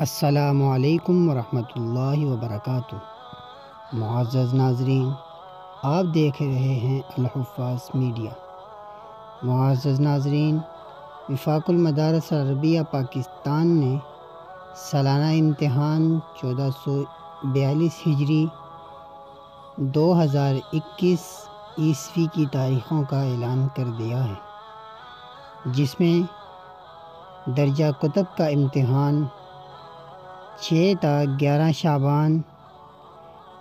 السلام علیکم ورحمۃ اللہ وبرکاتہ۔ معزز ناظرین، آپ دیکھ رہے ہیں الحفاظ میڈیا۔ معزز ناظرین، وفاق المدارس العربیہ پاکستان نے سالانہ امتحان 1442 ہجری 2021 عیسوی کی تاریخوں کا اعلان کر دیا ہے، جس میں درجہ کتب کا امتحان 6 تا 11 شعبان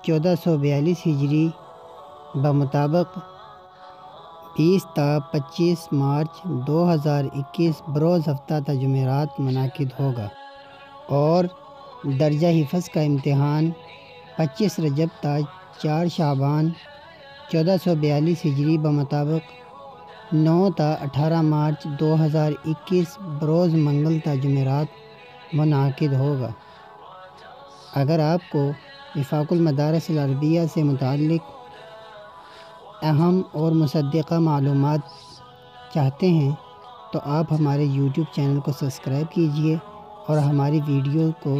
1442 ہجری بمطابق 20 تا 25 مارچ 2021 بروز ہفتہ تا جمعرات منعقد ہوگا، اور درجہ حفظ کا امتحان 25 رجب تا 4 شعبان 1442 ہجری بمطابق 9 تا 18 مارچ 2021 بروز منگل تا جمعرات منعقد ہوگا۔ اگر آپ کو وفاق المدارس العربیہ سے متعلق اہم اور مصدقہ معلومات چاہتے ہیں تو آپ ہمارے یوٹیوب چینل کو سبسکرائب کیجیے اور ہماری ویڈیو کو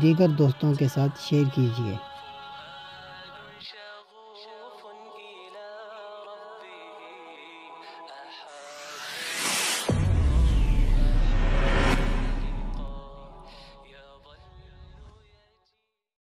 دیگر دوستوں کے ساتھ شیئر کیجیے۔